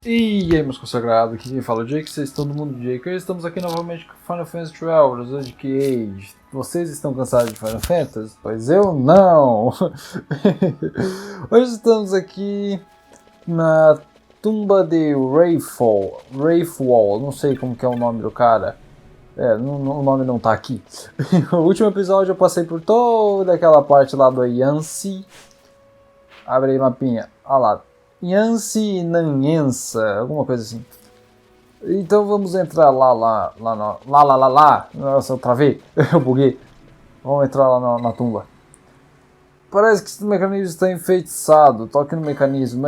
E aí, meus consagrados, aqui quem fala é o Jake, vocês estão no mundo de Jake. Hoje estamos aqui novamente com Final Fantasy XII, Zodiac. Vocês estão cansados de Final Fantasy? Pois eu não! Hoje estamos aqui na Tumba de Rei Raithwall, não sei como que é o nome do cara. O nome não tá aqui. No último episódio eu passei por toda aquela parte lá do XII. Abre aí mapinha, olha lá. XII Nanhensa, alguma coisa assim. Então vamos entrar lá. Nossa, eu travei, eu buguei. Vamos entrar lá na tumba. Parece que esse mecanismo está enfeitiçado. Toque no mecanismo.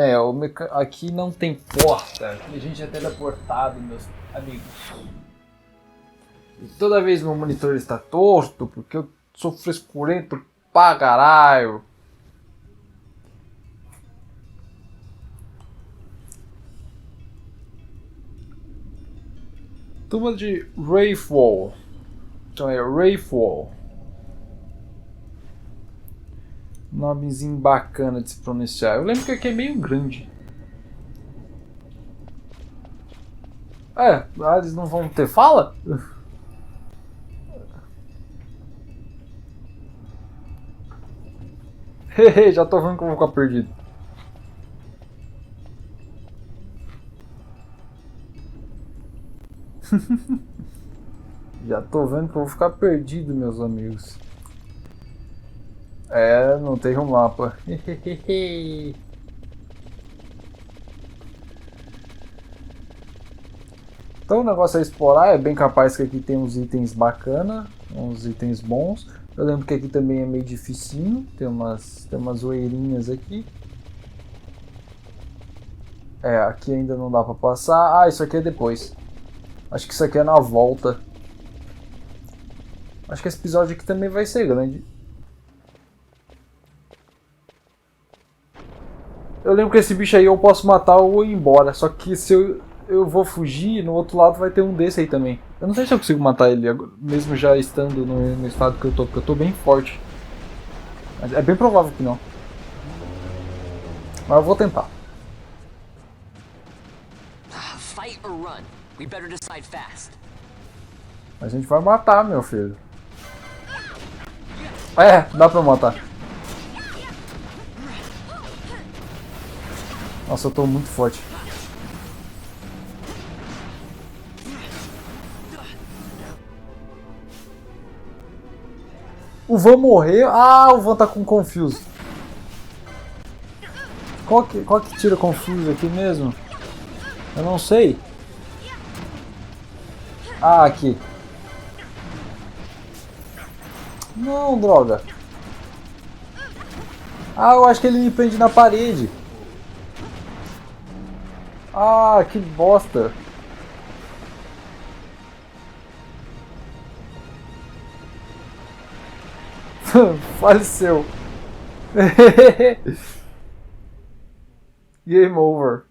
Aqui não tem porta. Aqui a gente é teleportado, meus amigos. E toda vez meu monitor está torto, porque eu sou frescurento pra caralho. Tumba de Raithwall. Então é Raithwall. Nomezinho bacana de se pronunciar. Eu lembro que aqui é meio grande. Eles não vão ter fala? Já tô vendo que eu vou ficar perdido. Já tô vendo que eu vou ficar perdido, meus amigos. Não tem um mapa. Então o negócio é explorar. É bem capaz que aqui tem uns itens bacana, uns itens bons. Eu lembro que aqui também é meio dificinho. Tem umas zoeirinhas aqui. Aqui ainda não dá pra passar. Isso aqui é depois. Acho que isso aqui é na volta. Acho que esse episódio aqui também vai ser grande. Eu lembro que esse bicho aí eu posso matar ou ir embora. Só que se eu vou fugir, no outro lado vai ter um desse aí também. Eu não sei se eu consigo matar ele, mesmo já estando no estado que eu tô, porque eu tô bem forte. Mas é bem provável que não. Mas eu vou tentar. Fight or run? We better decide fast. A gente vai matar, meu filho. Dá pra matar. Nossa, eu tô muito forte. O Van morreu. O Van tá com Confuse. Qual que tira Confuse aqui mesmo? Eu não sei. Aqui. Não, droga. Eu acho que ele me prende na parede. Que bosta. Faleceu. Game over.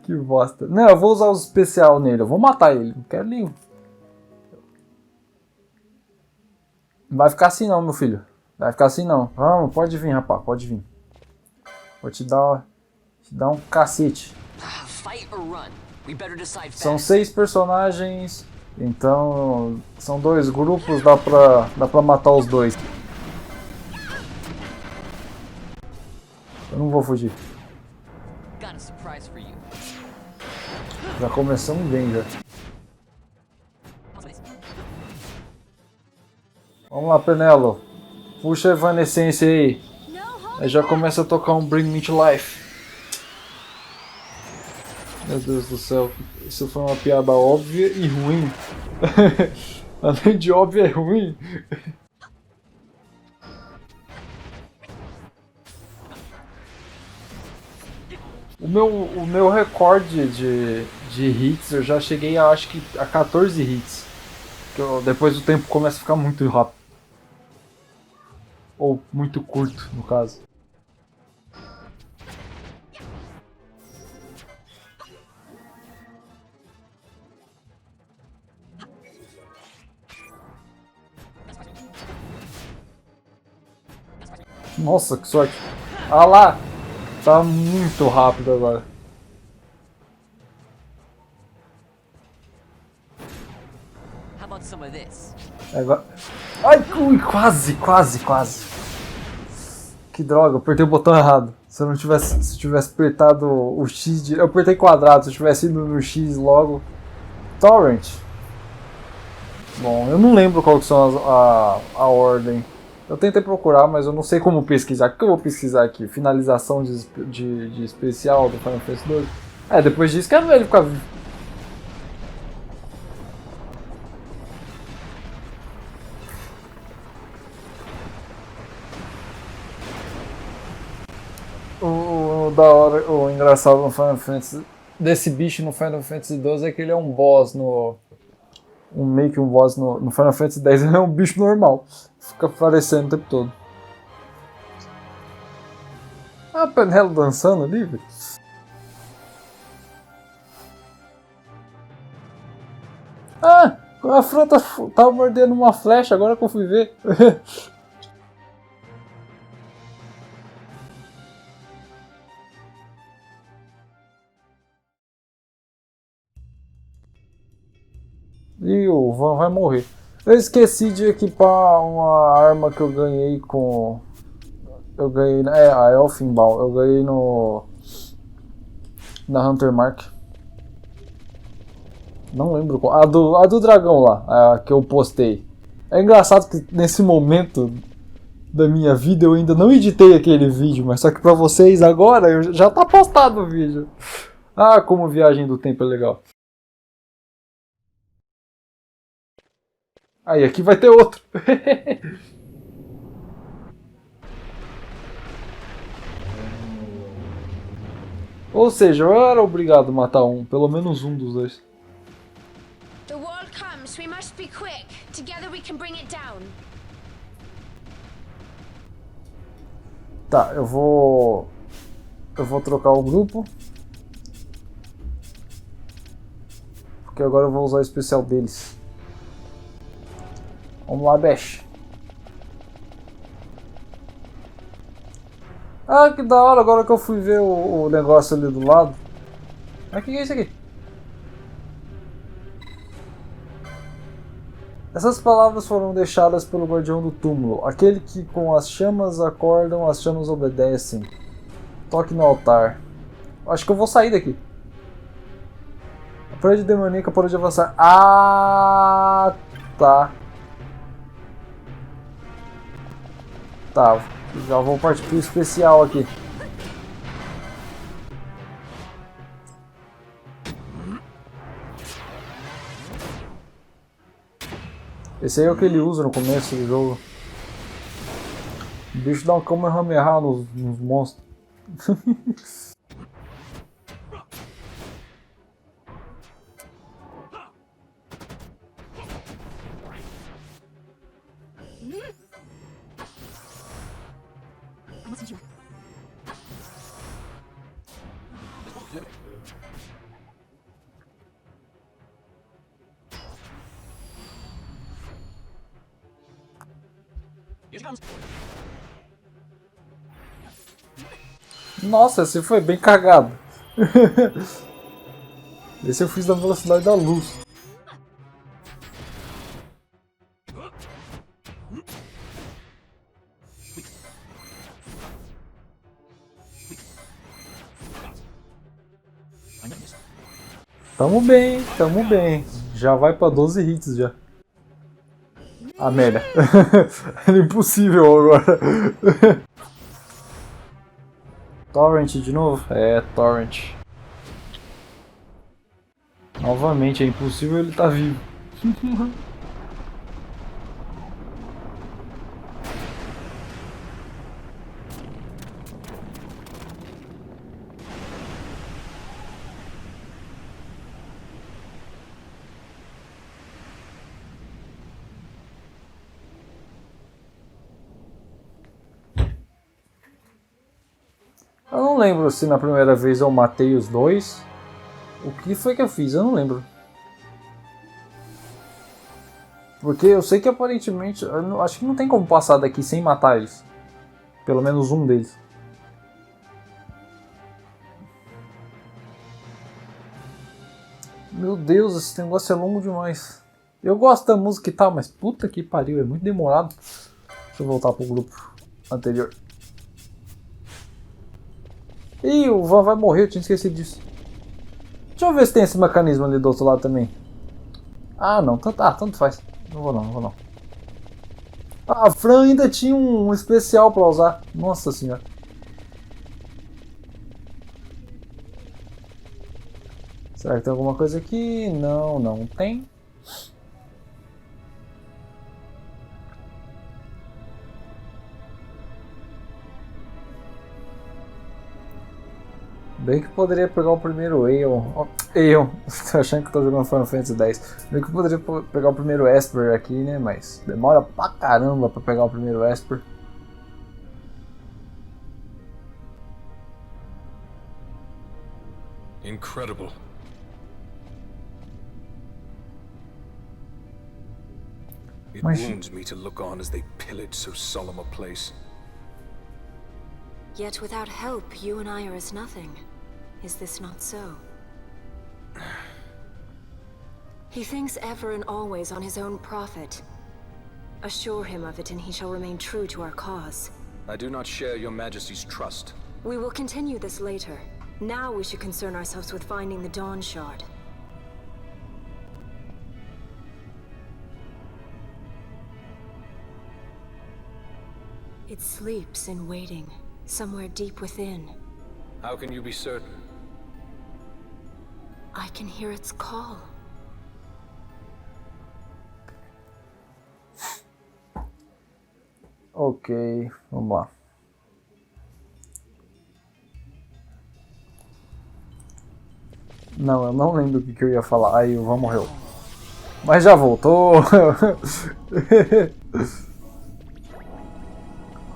Que bosta. Não, eu vou usar o especial nele. Eu vou matar ele. Não quero nem. Não vai ficar assim não, meu filho. Vai ficar assim não. Vamos, pode vir, rapaz. Pode vir. Vou te dar um cacete. São 6 personagens. Então, são 2 grupos. Dá pra matar os 2. Eu não vou fugir. Já começamos bem, já. Vamos lá, Penelo. Puxa a evanescência aí. Aí já começa a tocar um Bring Me to Life. Meu Deus do céu. Isso foi uma piada óbvia e ruim. Além de óbvia, é ruim. O meu recorde de hits, eu já cheguei acho que a 14 hits. Depois o tempo começa a ficar muito rápido. Ou muito curto, no caso. Nossa, que sorte. Lá! Tá muito rápido agora. How about some of this? Agora... Ai, ui, quase. Que droga, eu apertei o botão errado. Se eu tivesse apertado o X, eu apertei quadrado, se eu tivesse ido no X logo. Torrent. Bom, eu não lembro qual que são a ordem. Eu tentei procurar, mas eu não sei como pesquisar. O que eu vou pesquisar aqui? Finalização de especial do Final Fantasy 12? É, depois disso quero ver ele ficar vivo. O engraçado no Final Fantasy desse bicho no Final Fantasy 12 é que ele é um boss meio que um boss no Final Fantasy 10. Ele é um bicho normal, fica aparecendo o tempo todo. Ah, a Penelo dançando ali, velho. Ah, a Fran tava mordendo uma flecha, agora que eu fui ver. E o Van vai morrer. Eu esqueci de equipar uma arma que eu ganhei com... Eu ganhei... a Elfenbaum. Eu ganhei na Hunter Mark. Não lembro qual. A do dragão lá, a que eu postei. É engraçado que nesse momento da minha vida eu ainda não editei aquele vídeo, mas só que pra vocês agora já tá postado o vídeo. Ah, como viagem do tempo é legal. Aí, aqui vai ter outro. Ou seja, eu era obrigado a matar pelo menos um dos dois. The wall comes, we must be quick. Together we can bring it down. Tá, eu vou trocar o grupo. Porque agora eu vou usar o especial deles. Vamos lá, Bash. Ah, que da hora, agora que eu fui ver o negócio ali do lado. Mas o que é isso aqui? Essas palavras foram deixadas pelo guardião do túmulo, aquele que com as chamas acordam, as chamas obedecem. Toque no altar. Acho que eu vou sair daqui. A parede demoníaca parou de avançar. Ah, tá. Tá, já vou partir pro especial aqui. Esse aí é o que ele usa no começo do jogo. O bicho dá um Kamehameha nos monstros. Nossa, esse foi bem cagado. Esse eu fiz na velocidade da luz. Tamo bem. Já vai pra 12 hits já. Ah, merda. Era impossível agora. Torrent de novo? É, Torrent. Novamente, é impossível ele tá vivo. Eu não lembro se na primeira vez eu matei os dois. O que foi que eu fiz? Eu não lembro. Porque eu sei que aparentemente... acho que não tem como passar daqui sem matar eles. Pelo menos um deles. Meu Deus, esse negócio é longo demais. Eu gosto da música e tal, mas puta que pariu, é muito demorado. Deixa eu voltar pro grupo anterior. Ih, o Van vai morrer, eu tinha esquecido disso. Deixa eu ver se tem esse mecanismo ali do outro lado também. Ah, não, tanto faz. Não vou não. Ah, a Fran ainda tinha um especial pra usar. Nossa senhora. Será que tem alguma coisa aqui? Não, não tem. Bem que poderia pegar o primeiro tô achando que tô jogando Final Fantasy X. Bem que eu poderia pegar o primeiro Esper aqui, né? Mas demora pra caramba pra pegar o primeiro Esper. Incredible. It wounds me to look on as they pillage so solemn a place. Yet without help, you and I are as nothing. Is this not so? He thinks ever and always on his own profit. Assure him of it and he shall remain true to our cause. I do not share your majesty's trust. We will continue this later. Now we should concern ourselves with finding the dawnshard. It sleeps in waiting, somewhere deep within. How can you be certain? I can hear its call. Ok, vamos lá. Não, eu não lembro o que eu ia falar. Aí o Van morreu. Mas já voltou.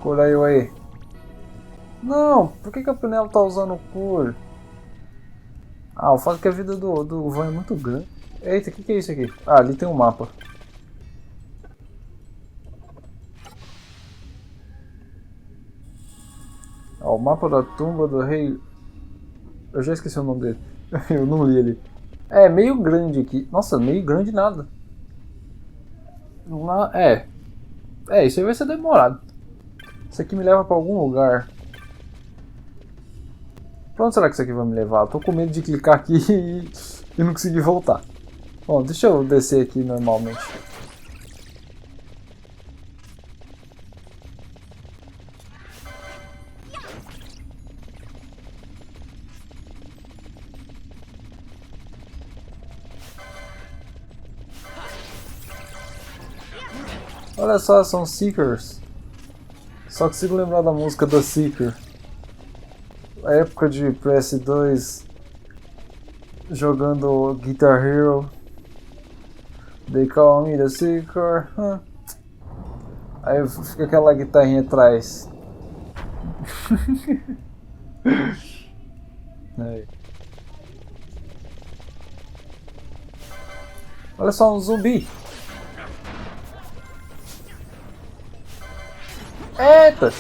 Cura aí. Não, por que a Penelo tá usando cor? Ah, o fato é que a vida do Van é muito grande. Eita, o que é isso aqui? Ah, ali tem um mapa. Ó, o mapa da tumba do rei... Eu já esqueci o nome dele. Eu não li ele. É, meio grande aqui. Nossa, meio grande nada. Isso aí vai ser demorado. Isso aqui me leva pra algum lugar. Pra onde será que isso aqui vai me levar? Eu tô com medo de clicar aqui e não conseguir voltar. Bom, deixa eu descer aqui normalmente. Olha só, são Seekers. Só consigo lembrar da música da Seeker. A época de PS2 jogando Guitar Hero. They call me the Seeker. Aí fica aquela guitarrinha atrás. Aí. Olha só, um zumbi. Eita!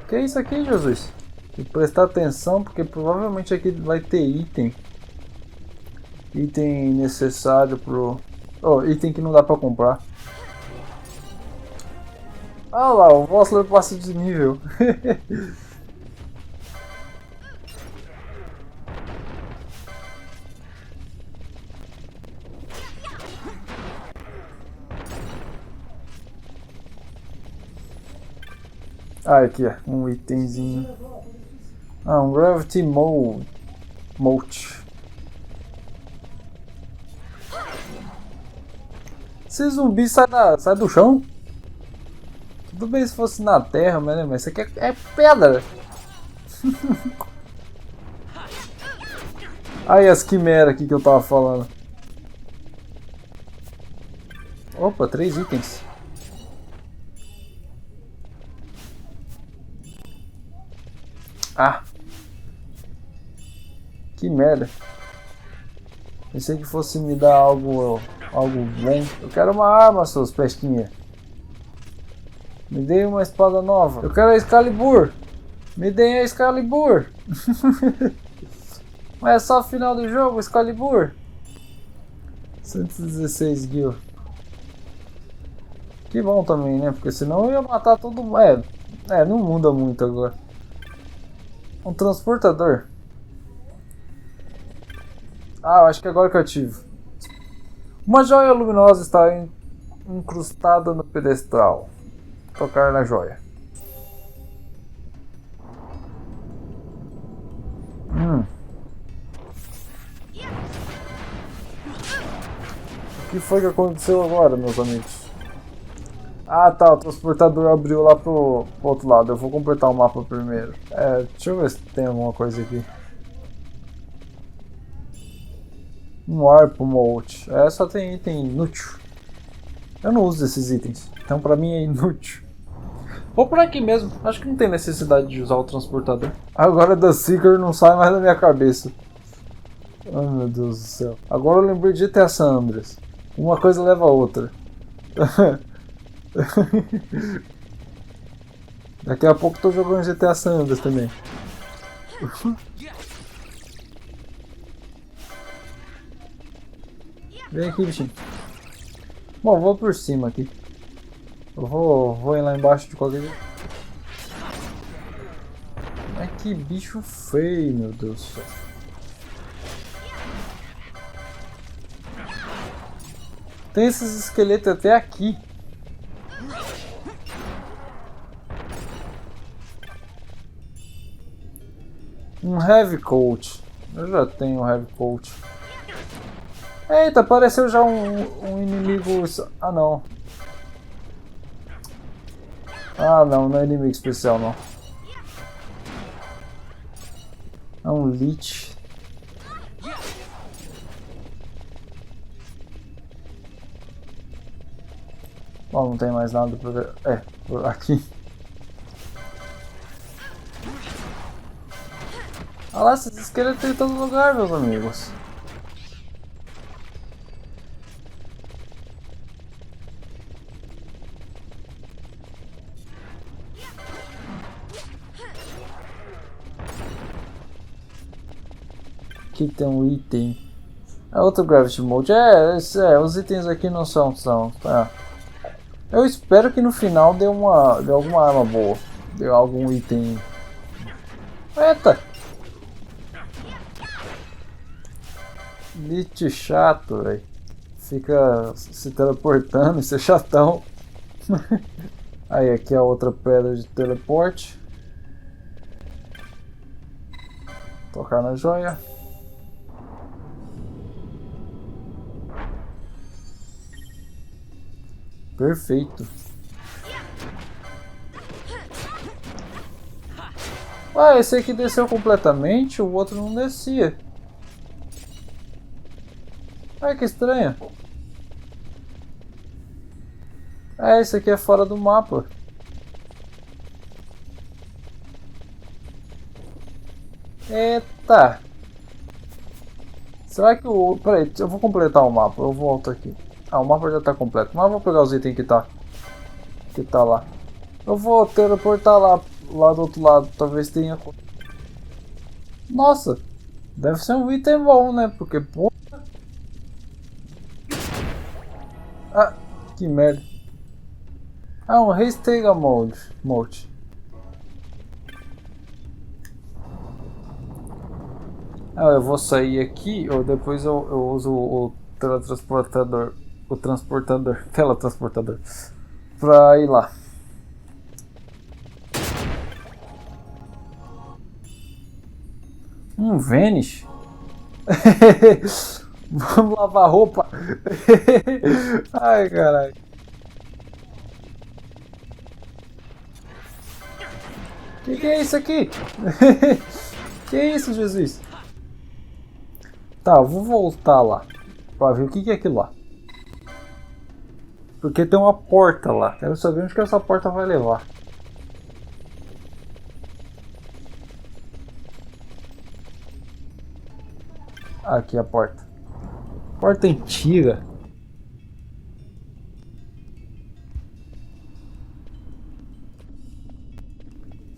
Que é isso aqui, Jesus? Tem que prestar atenção porque provavelmente aqui vai ter item. Item necessário pro... Oh, item que não dá pra comprar. Ah lá, o Vossler passa de nível. Ah, aqui ó, um itemzinho. Ah, um Gravity Mote. Esse zumbi sai do chão? Tudo bem se fosse na terra, mas isso aqui é pedra. Aí as quimeras aqui que eu tava falando. Opa, 3 itens. Ah! Que merda. Pensei que fosse me dar algo bom. Eu quero uma arma, seus pestinha. Me dê uma espada nova. Eu quero a Excalibur. Me dê a Excalibur. Mas é só o final do jogo, Excalibur. 116 gil. Que bom também, né? Porque senão eu ia matar todo mundo. Não muda muito agora. Um transportador. Ah, eu acho que agora que eu ativo. Uma joia luminosa está incrustada no pedestal. Tocar na joia. O que foi que aconteceu agora, meus amigos? Ah tá, o transportador abriu lá pro outro lado. Eu vou completar o mapa primeiro. Deixa eu ver se tem alguma coisa aqui. Um arpo mold. Só tem item inútil. Eu não uso esses itens, então pra mim é inútil. Vou por aqui mesmo, acho que não tem necessidade de usar o transportador. Agora da Seeker não sai mais da minha cabeça. Oh meu Deus do céu. Agora eu lembrei de GTA San Andreas. Uma coisa leva a outra. Daqui a pouco tô jogando GTA San Andreas também. Vem aqui, bichinho. Bom, vou por cima aqui. Eu vou ir lá embaixo de qualquer jeito. Mas que bicho feio, meu Deus do céu. Tem esses esqueletos até aqui. Um heavy coat. Eu já tenho um heavy coat. Eita, apareceu já um inimigo. Ah não. Ah não, não é inimigo especial não. É um Lich. Bom, não tem mais nada pra ver. Por aqui. Olha lá, esses esqueletos em todo lugar, meus amigos. Aqui tem um item. É outro Gravity Mode. Os itens aqui não são. Tá. Eu espero que no final dê alguma arma boa. Dê algum item. Eita! Lich chato, velho. Fica se teleportando, isso é chatão. Aí, aqui é a outra pedra de teleporte. Tocar na joia. Perfeito. Ah, esse aqui desceu completamente, o outro não descia. Ai, que estranho. Esse aqui é fora do mapa. Eita. Será que o... Peraí, eu vou completar o mapa, eu volto aqui. Ah, o mapa já tá completo, mas eu vou pegar os itens que tá lá. Eu vou teleportar lá do outro lado, talvez tenha... Nossa, deve ser um item bom, né? Porque, porra... Ah, que merda. Ah, um Reistega Mode. Ah, eu vou sair aqui, ou depois eu uso o teletransportador. Teletransportador. Pra ir lá. Vanish. Vamos lavar roupa. Ai, caralho. Que é isso aqui? Que é isso, Jesus? Tá, eu vou voltar lá pra ver o que é aquilo lá. Porque tem uma porta lá. Quero saber onde que essa porta vai levar. Aqui a porta. Porta antiga.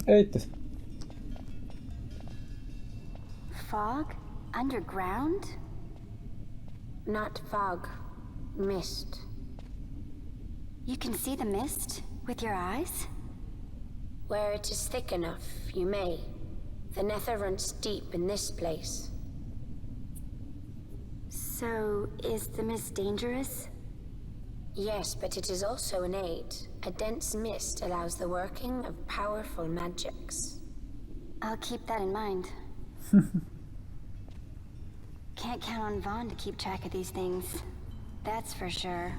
Eita. Fog? Underground? not fog. Mist. You can see the mist with your eyes? Where it is thick enough, you may. The nether runs deep in this place. So, is the mist dangerous? Yes, but it is also an aid. A dense mist allows the working of powerful magics. I'll keep that in mind. Can't count on Vaughn to keep track of these things. That's for sure.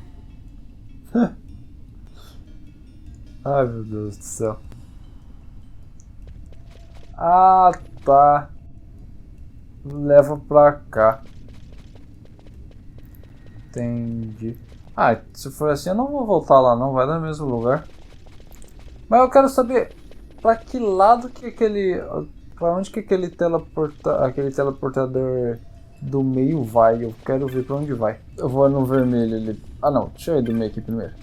Ai, meu Deus do céu. Ah, tá. Leva pra cá. Entendi. Ah, se for assim eu não vou voltar lá não, vai no mesmo lugar. Mas eu quero saber pra que lado que aquele... Pra onde que aquele teleportador do meio vai. Eu quero ver pra onde vai. Eu vou no vermelho ali. Ah não, deixa eu ir do meio aqui primeiro.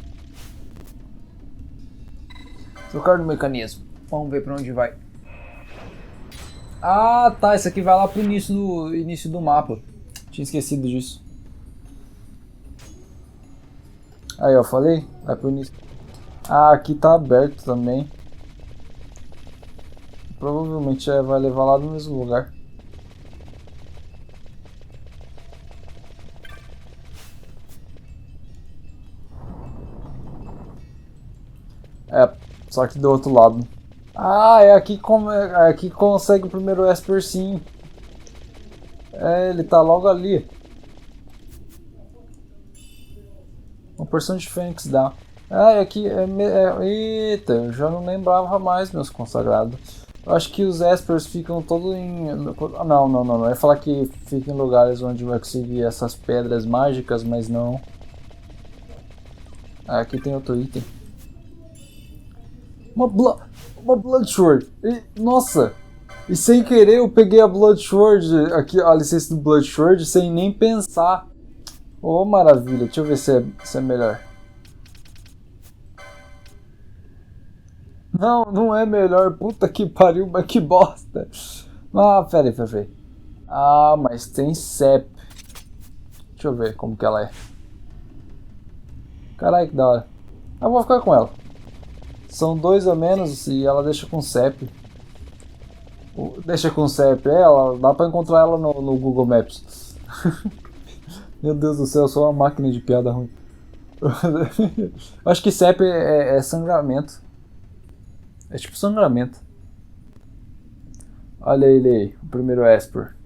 Trocar no mecanismo. Vamos ver pra onde vai. Ah tá, esse aqui vai lá pro início do mapa. Tinha esquecido disso. Aí ó, falei? Vai pro início. Ah, aqui tá aberto também. Provavelmente vai levar lá no mesmo lugar. É, só que do outro lado. Ah, é aqui que consegue o primeiro Esper sim. É, ele tá logo ali. Uma porção de Fênix dá. Ah, é aqui. Eita, eu já não lembrava mais, meus consagrados. Eu acho que os Espers ficam todos em... Não. Eu ia falar que fica em lugares onde vai conseguir essas pedras mágicas, mas não. Ah, aqui tem outro item. Uma Blood Sword. Nossa! E sem querer eu peguei a Blood Sword, aqui, a licença do Blood Sword, sem nem pensar. Oh, maravilha. Deixa eu ver se é melhor. Não é melhor. Puta que pariu, mas que bosta. Ah, peraí. Ah, mas tem CEP. Deixa eu ver como que ela é. Caralho, que da hora. Eu vou ficar com ela. São 2 a menos e ela deixa com CEP. Deixa com CEP. Ela, dá pra encontrar ela no Google Maps. Meu Deus do céu, eu sou uma máquina de piada ruim. Acho que CEP é sangramento. É tipo sangramento. Olha ele aí, o primeiro Esper.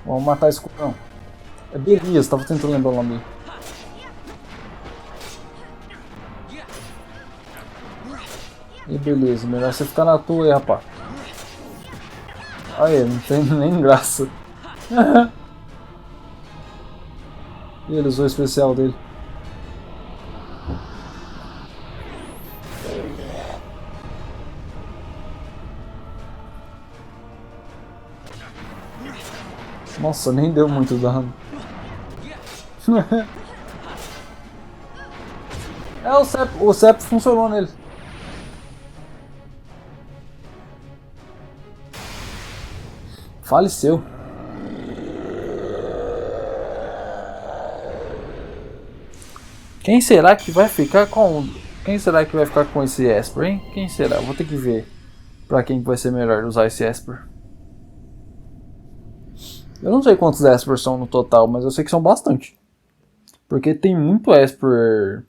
Vamos matar esse cuzão. É Belias, tava tentando lembrar o nome dele. E beleza, melhor você ficar na tua aí, rapaz. Aí, não tem nem graça. E ele usou o especial dele. Nossa, nem deu muito dano. O CEP funcionou nele. Faleceu. Quem será que vai ficar com esse Esper, hein? Quem será? Vou ter que ver pra quem vai ser melhor usar esse Esper. Eu não sei quantos Esper são no total, mas eu sei que são bastante. Porque tem muito Esper...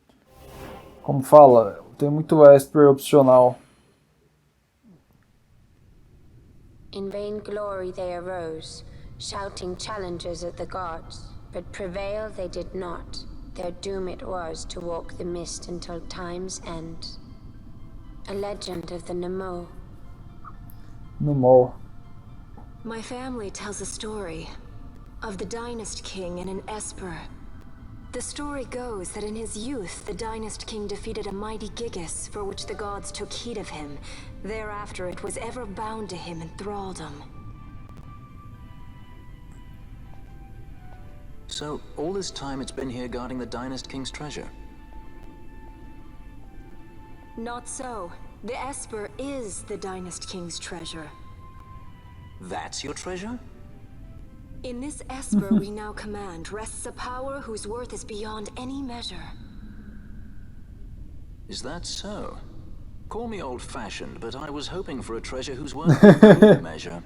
Como fala? Tem muito Esper opcional. In vain glory they arose, shouting challenges at the gods, but prevail they did not. Their doom it was to walk the mist until time's end. A legend of the Nemo. My family tells a story of the Dynast King and an Esper. The story goes that in his youth, the Dynast King defeated a mighty Gigas, for which the gods took heed of him. Thereafter, it was ever bound to him in thraldom. So, all this time it's been here guarding the Dynast King's treasure? Not so. The Esper is the Dynast King's treasure. That's your treasure? In this Esper we now command rests a power whose worth is beyond any measure. Is that so? Call me old-fashioned, but I was hoping for a treasure whose worth beyond measure.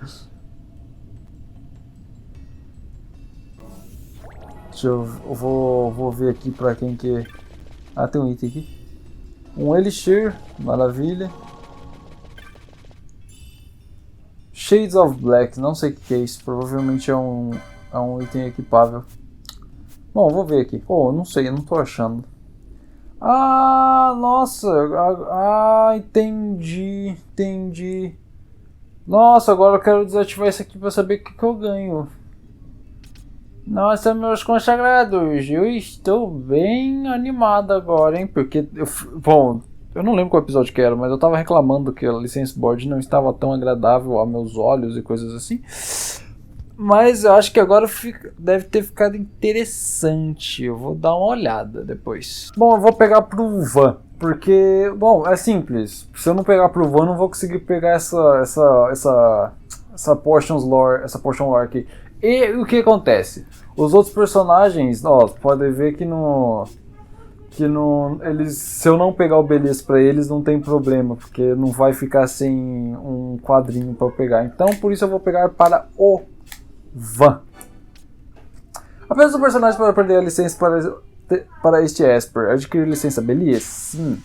Eu vou ver aqui pra quem que... Ah, tem um item aqui. Um Elixir, maravilha. Shades of Black, não sei o que é isso. Provavelmente é um item equipável. Bom, vou ver aqui. Oh, não sei, não tô achando. Ah, nossa. Ah, entendi. Nossa, agora eu quero desativar isso aqui pra saber o que eu ganho. Nossa, meus consagrados, eu estou bem animado agora, hein? Porque, bom, eu não lembro qual episódio que era, mas eu tava reclamando que a license board não estava tão agradável a meus olhos e coisas assim. Mas eu acho que agora deve ter ficado interessante. Eu vou dar uma olhada depois. Bom, eu vou pegar pro Van, porque, bom, é simples. Se eu não pegar pro Van, eu não vou conseguir pegar essa potion lore aqui. E o que acontece? Os outros personagens, ó, podem ver que eles, se eu não pegar o Belias pra eles, não tem problema, porque não vai ficar sem um quadrinho para pegar. Então, por isso eu vou pegar para o Van. Apenas o personagem para perder a licença para este Esper. Adquirir licença Belias? Sim.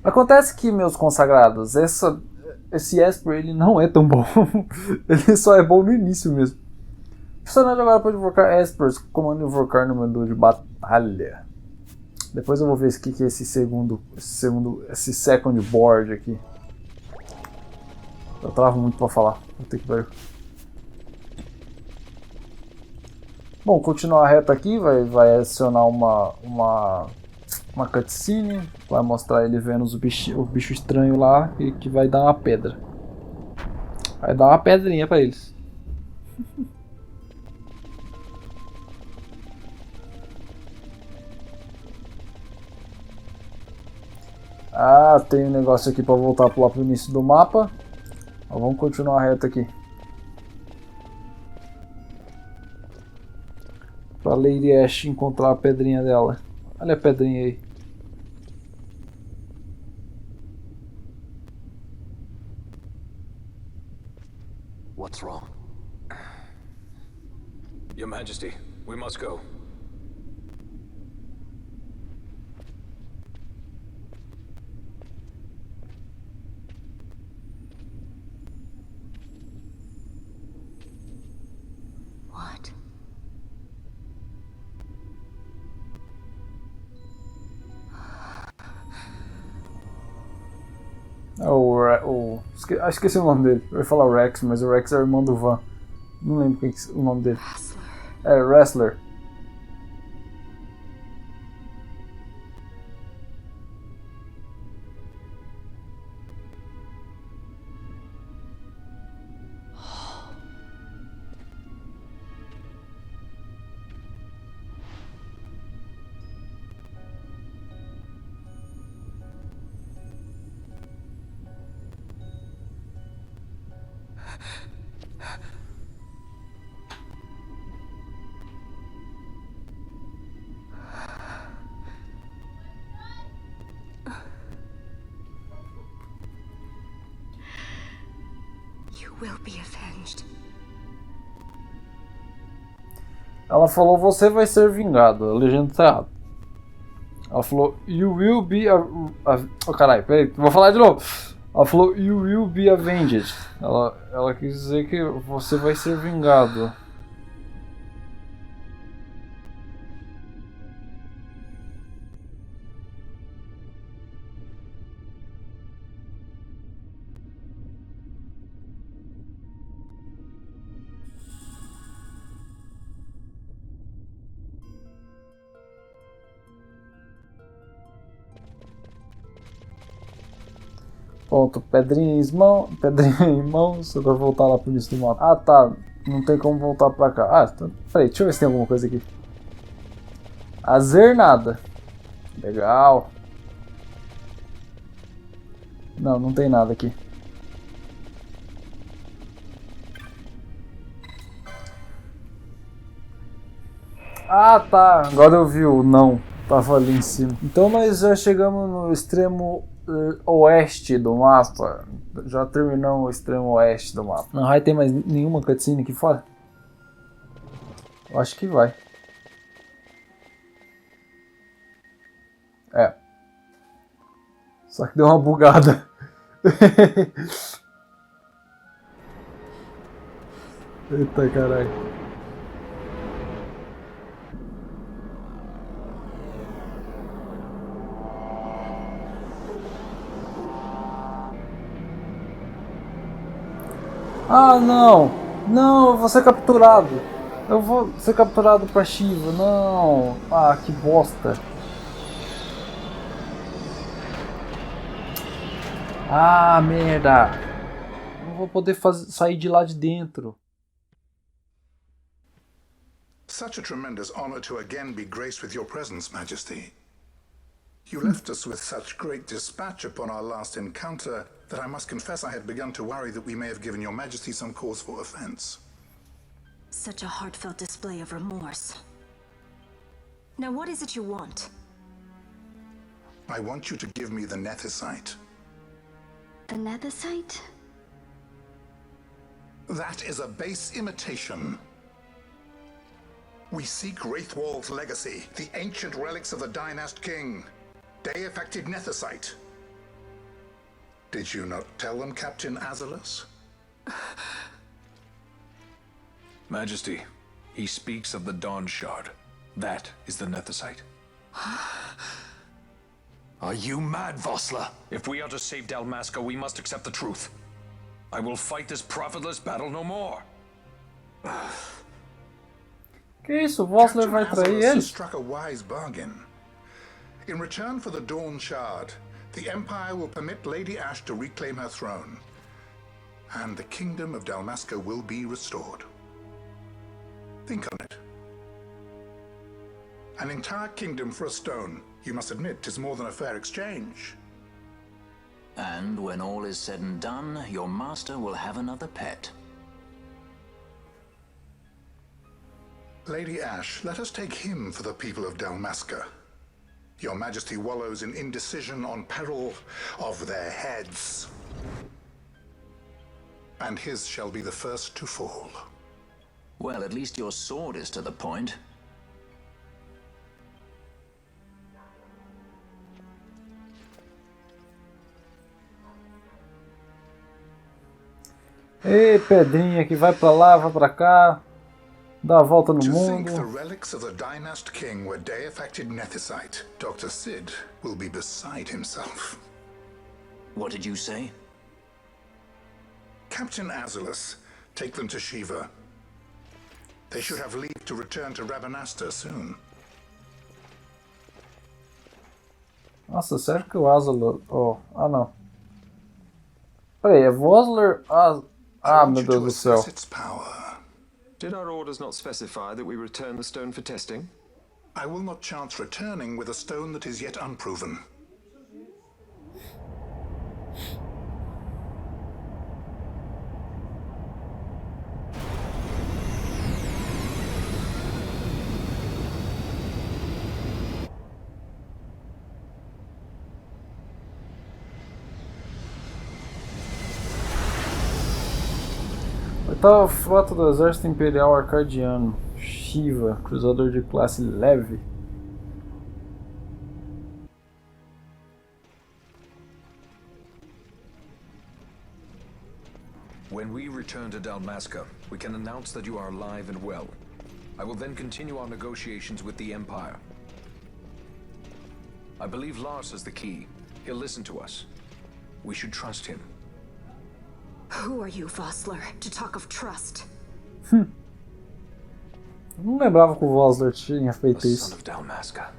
Acontece que, meus consagrados, esse Esper ele não é tão bom. Ele só é bom no início mesmo. O personagem agora pode invocar Espers, comando invocar no menu de batalha. Depois eu vou ver o que é esse second board aqui. Eu travo muito pra falar. Vou ter que ver. Bom, continuar reto aqui, vai adicionar uma cutscene. Vai mostrar ele vendo o bicho estranho lá e que vai dar uma pedra. Vai dar uma pedrinha pra eles. Ah, tem um negócio aqui para voltar lá pro início do mapa. Mas vamos continuar reto aqui. Pra Lady Ash encontrar a pedrinha dela. Olha a pedrinha aí. What's wrong? Your Majesty, we must go. What? Esqueci o nome dele. Eu ia falar o Rex, mas o Rex é o irmão do Van. Não lembro o nome dele. É, Wrestler. You will be avenged. Ela falou, você vai ser vingado. A legenda tá errada. Ela falou, you will be oh, caralho, peraí, vou falar de novo. Ela falou, you will be avenged. Ela quis dizer que você vai ser vingado. Pronto, pedrinha em mãos, agora voltar lá pro início do mapa. Ah tá, não tem como voltar pra cá. Ah, então, peraí, deixa eu ver se tem alguma coisa aqui. Azer nada. Legal. Não, não tem nada aqui. Ah, tá. Agora eu vi o não. Tava ali em cima. Então nós já chegamos no extremo oeste do mapa. Já terminamos o extremo oeste do mapa. Não vai ter mais nenhuma cutscene aqui fora? Eu acho que vai. É. Só que deu uma bugada. Eita caralho. Ah, não! Não, eu vou ser capturado! Eu vou ser capturado pra Shiva, não! Ah, que bosta! Ah, merda! Não vou poder sair de lá de dentro. Such a tremendous honor to again be graced with your presence, Majesty. You left us with such great dispatch upon our last encounter that I must confess I had begun to worry that we may have given your Majesty some cause for offense. Such a heartfelt display of remorse. Now what is it you want? I want you to give me the Nethicite. The Nethicite? That is a base imitation. We seek Raithwall's legacy, the ancient relics of the Dynast King. Day-affected Nethicite. Did you not tell them, Captain Azalus? Majesty, he speaks of the dawnshard. That is the Nethicite. Are you mad, Vossler? If we are to save Dalmasca, we must accept the truth. I will fight this profitless battle no more. Que isso? O Vossler vai trair ele? Struck a wise bargain. In return for the Dawn Shard, the Empire will permit Lady Ash to reclaim her throne, and the kingdom of Dalmasca will be restored. Think on it. An entire kingdom for a stone. You must admit, 'tis more than a fair exchange. And when all is said and done, your master will have another pet. Lady Ash, let us take him for the people of Dalmasca. Your Majesty wallows in indecision on peril of their heads. And his shall be the first to fall. Well, at least your sword is to the point. Ei, pedrinha que vai pra lá, vai pra cá, dá a volta no To mundo. think the relics of the Dynast King were day-affected Nethicite, Dr. Sid will be beside himself. What did you say? Captain Azalus, take them to Shiva. They should have leave to return to Rabanasta soon. Nossa, sério que o Azalor... Oh, ah não. Peraí, é Vossler... Ah, meu Deus do céu. Did our orders not specify that we return the stone for testing? I will not chance returning with a stone that is yet unproven. Oitava frota do exército imperial arcadiano. Shiva, cruzador de classe leve. When we return to Dalmasca, we can announce that you are alive and well. I will then continue our negotiations with the Empire. I believe Lars has the key. He'll listen to us. We should trust him. Who are you, Vossler, to talk of trust? Não lembrava que o Vossler tinha feito The isso. son of Dalmasca.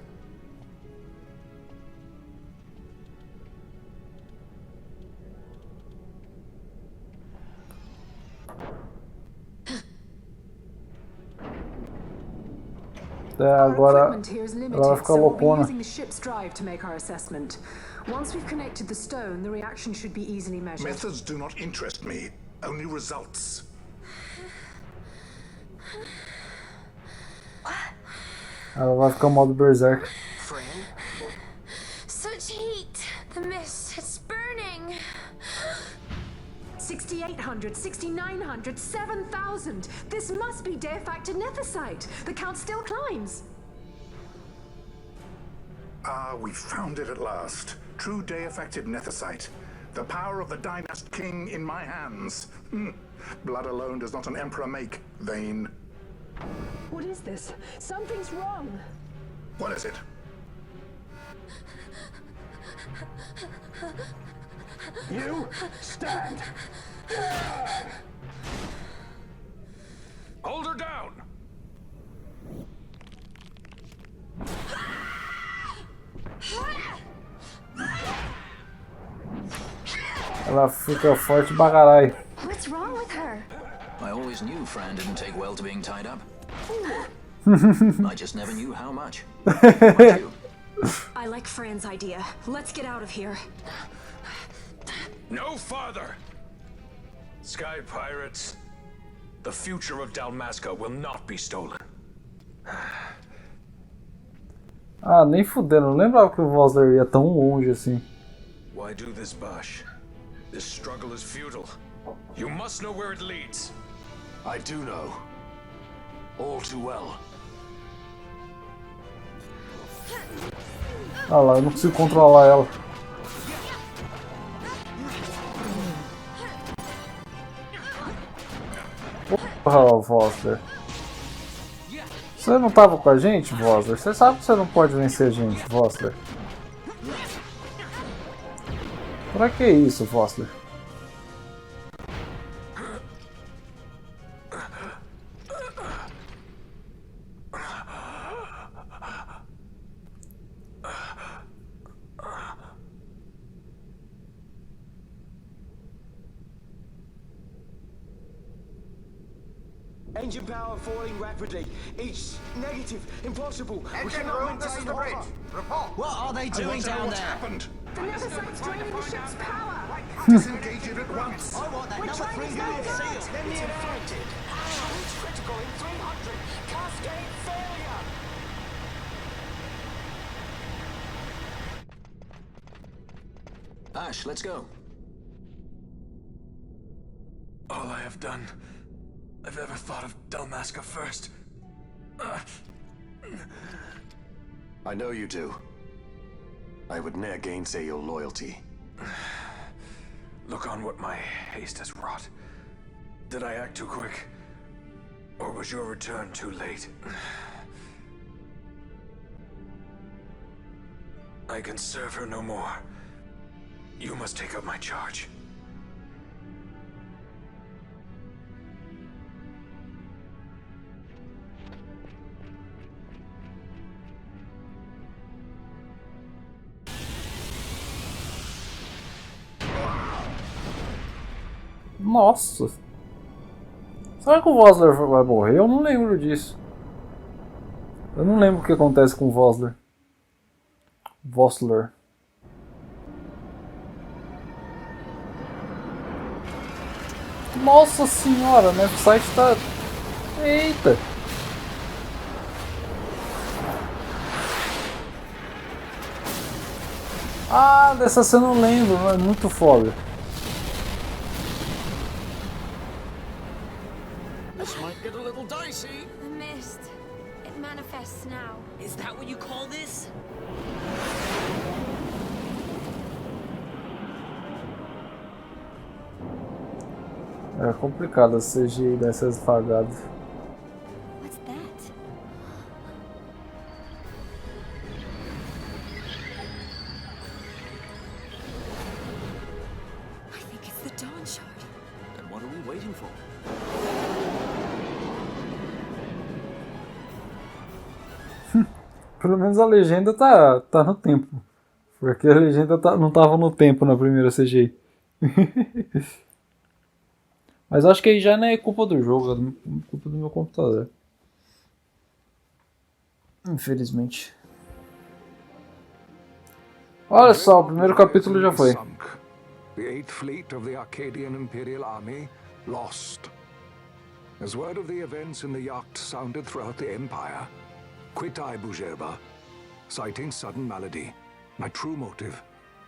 agora ela vai ficar loucona. Methods do not interest me, only results. Ela vai ficar modo berserk. Such heat! The mist, it's burning! 6,800, 6,900, 7,000! This must be de-facto nethicite! The count still climbs! Ah, we found it at last. True day-affected nethicite. The power of the Dynast King in my hands. Blood alone does not an emperor make, vain. What is this? Something's wrong! What is it? You stand! Hold her down! Ela fica forte pra caralho. What's wrong with her? I always knew Fran didn't take well to being tied up. I just never knew how much. I like Fran's idea. Let's get out of here. No farther! Sky pirates, the future of Dalmasca will not be stolen. Ah, nem fudendo. Não lembrava que o Vossler ia tão longe assim. Why do this, Bash? This struggle is futile. You must know where it leads. I do know. All too well. Ah lá, eu não consigo controlar ela. Porra, Vossler. Você não tava com a gente, Vossler? Você sabe que você não pode vencer a gente, Vossler. Pra que isso, Vossler? Engine power falling rapidly. Each negative, impossible. Engine room, this is the bridge. Report. What are they doing down What's there? happened? The nethicite's draining the ship's power! Disengage it at once. I want that We're number trying 3 to unit go seal. good. It's infected. It's critical in 300. Cascade failure. Ash, let's go. All I have done, I've ever thought of Dalmasca first. I know you do. I would ne'er gainsay your loyalty. Look on what my haste has wrought. Did I act too quick? Or was your return too late? I can serve her no more. You must take up my charge. Nossa! Será que o Vossler vai morrer? Eu não lembro disso. Eu não lembro o que acontece com o Vossler. Vossler. Nossa senhora, né? O site tá... Eita! Ah, dessa cena eu não lembro, é muito foda. This might get a little dicey. The mist. It manifests now. Is that what you call this? É complicado a CGI dessas fagadas. What's that? I think it's the dawnshard. Then what are we waiting for? Pelo menos a legenda tá no tempo. Porque a legenda não tava no tempo na primeira CGI. Mas acho que aí já não é culpa do jogo, é culpa do meu computador. Infelizmente. Olha só, o primeiro capítulo já foi. The Eighth Fleet of the Arcadian Imperial Army lost. As word of the events in the yacht sounded throughout the Empire, quit I Bujerba, citing sudden malady. My true motive,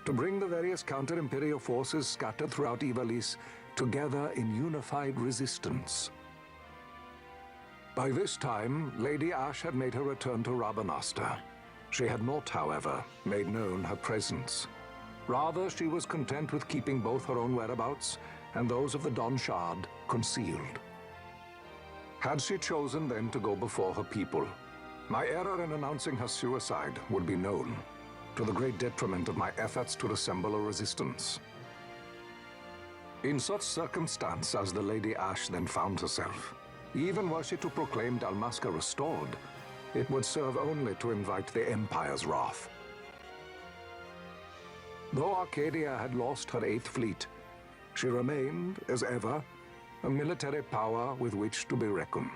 to bring the various counter-imperial forces scattered throughout Ivalice together in unified resistance. By this time, Lady Ash had made her return to Rabanastre. She had not, however, made known her presence. Rather, she was content with keeping both her own whereabouts and those of the dawnshard concealed. Had she chosen then to go before her people, my error in announcing her suicide would be known, to the great detriment of my efforts to assemble a resistance. In such circumstance as the Lady Ash then found herself, even were she to proclaim Dalmasca restored, it would serve only to invite the Empire's wrath. Though Arcadia had lost her Eighth Fleet, she remained, as ever, a military power with which to be reckoned.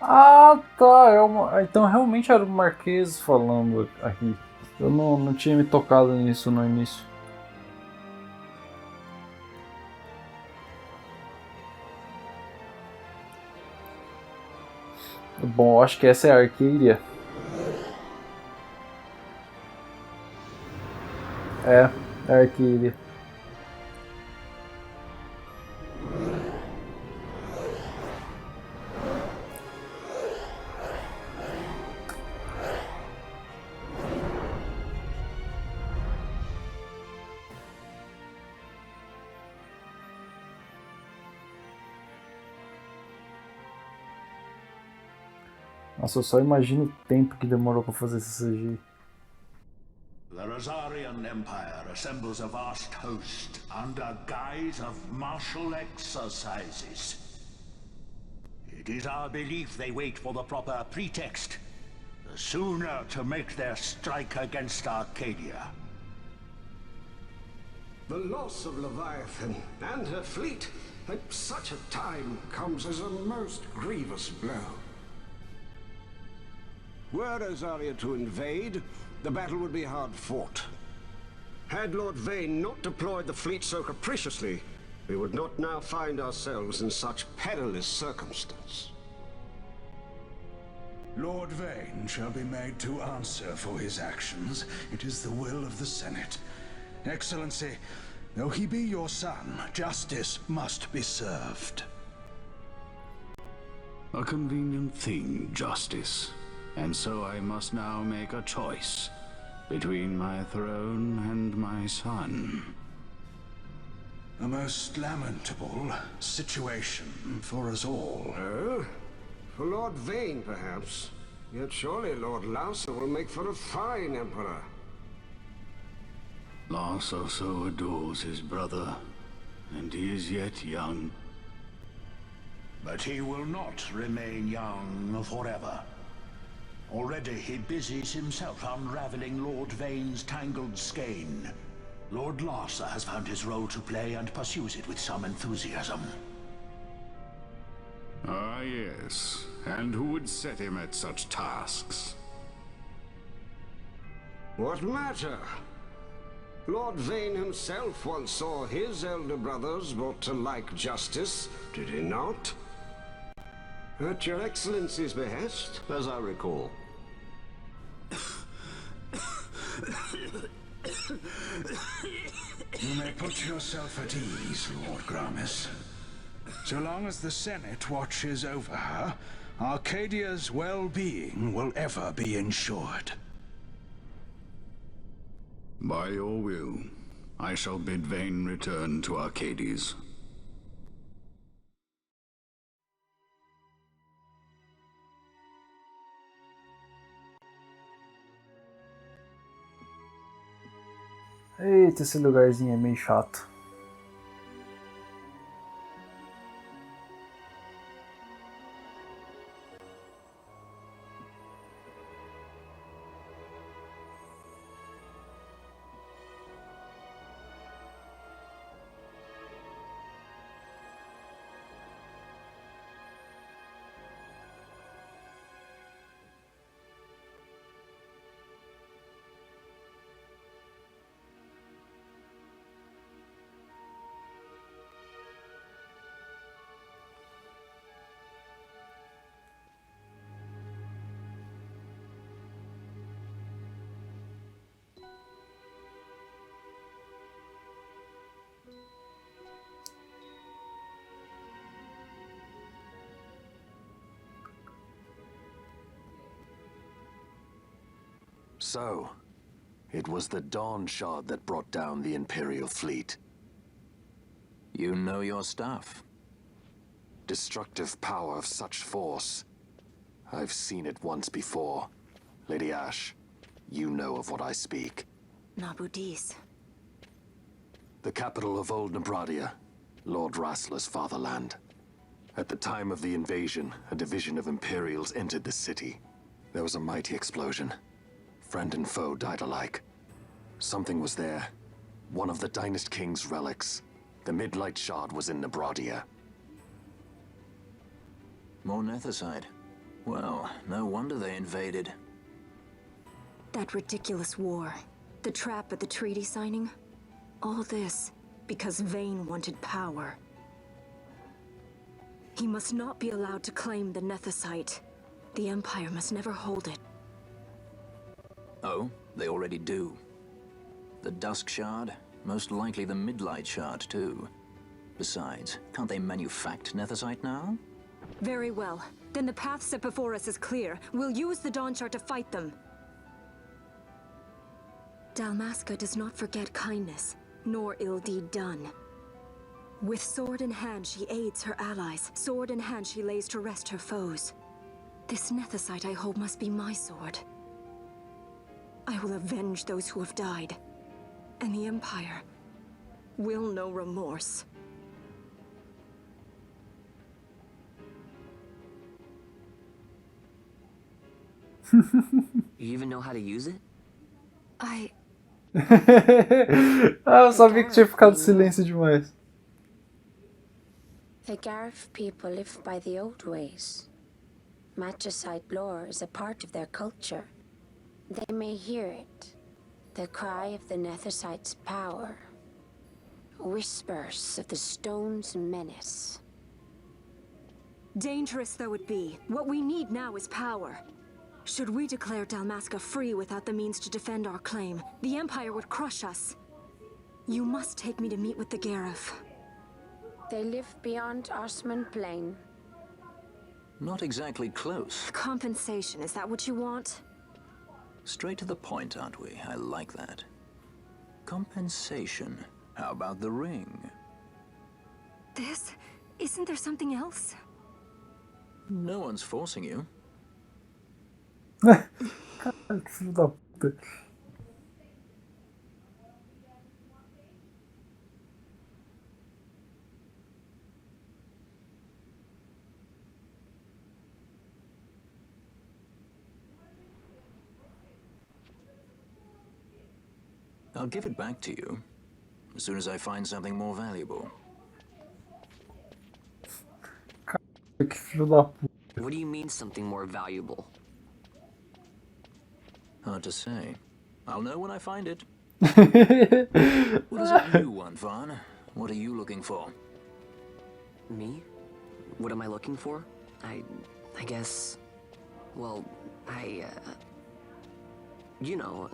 Ah, tá. Então realmente era o Marquês falando aqui. Eu não tinha me tocado nisso no início. Bom, acho que essa é a Arcadia. É a Arcadia. Nossa, eu só imagino o tempo que demorou para fazer esse CGI. The Rosarian Empire assembles a vast host under guise of martial exercises. It is our belief they wait for the proper pretext, the sooner to make their strike against Arcadia. The loss of Leviathan and her fleet at such a time comes as a most grievous blow. Were Rosaria to invade, the battle would be hard fought. Had Lord Vane not deployed the fleet so capriciously, we would not now find ourselves in such perilous circumstance. Lord Vane shall be made to answer for his actions. It is the will of the Senate. Excellency, though he be your son, justice must be served. A convenient thing, justice. And so I must now make a choice between my throne and my son. A most lamentable situation for us all. Oh? For Lord Vane, perhaps. Yet surely Lord Lauser will make for a fine emperor. Lauser so adores his brother, and he is yet young. But he will not remain young forever. Already he busies himself unraveling Lord Vane's tangled skein. Lord Larsa has found his role to play and pursues it with some enthusiasm. Ah, yes. And who would set him at such tasks? What matter? Lord Vane himself once saw his elder brothers brought to like justice, did he not? At your Excellency's behest, as I recall. You may put yourself at ease, Lord Gramis. So long as the Senate watches over her, Arcadia's well-being will ever be ensured. By your will, I shall bid Vane return to Arcades. Eita, esse lugarzinho é meio chato. So, it was the dawnshard that brought down the Imperial fleet. You know your stuff. Destructive power of such force. I've seen it once before. Lady Ash, you know of what I speak. Nabudis. The capital of Old Nebradia, Lord Rassler's fatherland. At the time of the invasion, a division of Imperials entered the city. There was a mighty explosion. Friend and foe died alike. Something was there. One of the Dynast King's relics. The Midlight Shard was in Nebradia. More Nethicite. Well, no wonder they invaded. That ridiculous war. The trap at the treaty signing. All this because Vayne wanted power. He must not be allowed to claim the Nethicite. The Empire must never hold it. Oh, they already do. The Dusk Shard, most likely the Midlight Shard too. Besides, can't they manufacture Nethicite now? Very well. Then the path set before us is clear. We'll use the dawnshard to fight them. Dalmasca does not forget kindness, nor ill deed done. With sword in hand, she aids her allies. Sword in hand, she lays to rest her foes. This Nethicite I hold must be my sword. I will avenge those who have died. And the Empire will know remorse. You even know how to use it? Eu sabia que tinha ficado silêncio demais. The Garif people live by the old ways. Magicite lore is a part of their culture. They may hear it. The cry of the Nethicite's power. Whispers of the stone's menace. Dangerous though it be, what we need now is power. Should we declare Dalmasca free without the means to defend our claim, the Empire would crush us. You must take me to meet with the Garif. They live beyond Osman Plain. Not exactly close. Compensation, is that what you want? Straight to the point, aren't we? I like that. Compensation. How about the ring? This? Isn't there something else? No one's forcing you. Caralho, que filho da puta. I'll give it back to you as soon as I find something more valuable. Caralho, que filho da puta. What do you mean something more valuable? Hard to say. I'll know when I find it. What is it you want, Vaughn? What are you looking for? Me? What am I looking for? I guess... Well, you know...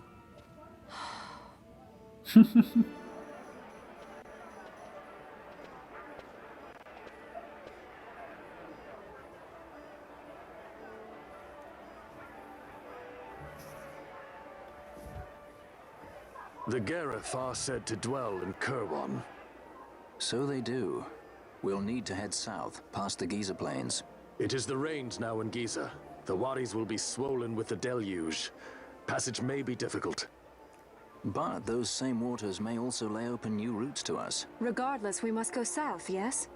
The Garif are said to dwell in Kirwan. So they do. We'll need to head south, past the Giza Plains. It is the rains now in Giza. The wadis will be swollen with the deluge. Passage may be difficult. But those same waters may also lay open new routes to us. Regardless, we must go south, yes?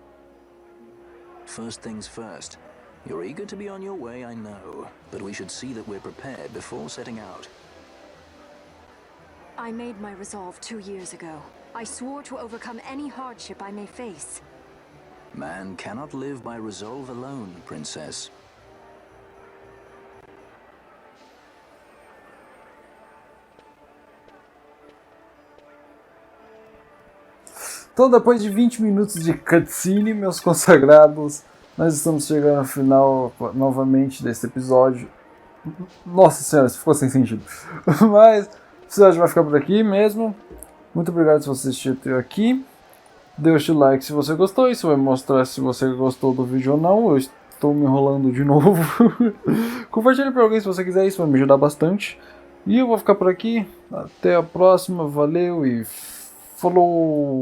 First things first. You're eager to be on your way, I know. But we should see that we're prepared before setting out. I made my resolve 2 years ago. I swore to overcome any hardship I may face. Man cannot live by resolve alone, Princess. Então, depois de 20 minutos de cutscene, meus consagrados, nós estamos chegando ao final novamente desse episódio. Nossa senhora, isso ficou sem sentido. Mas o episódio vai ficar por aqui mesmo. Muito obrigado se você assistiu até aqui. Deixe o like se você gostou. Isso vai mostrar se você gostou do vídeo ou não. Eu estou me enrolando de novo. Compartilhe para alguém se você quiser. Isso vai me ajudar bastante. E eu vou ficar por aqui. Até a próxima. Valeu e falou!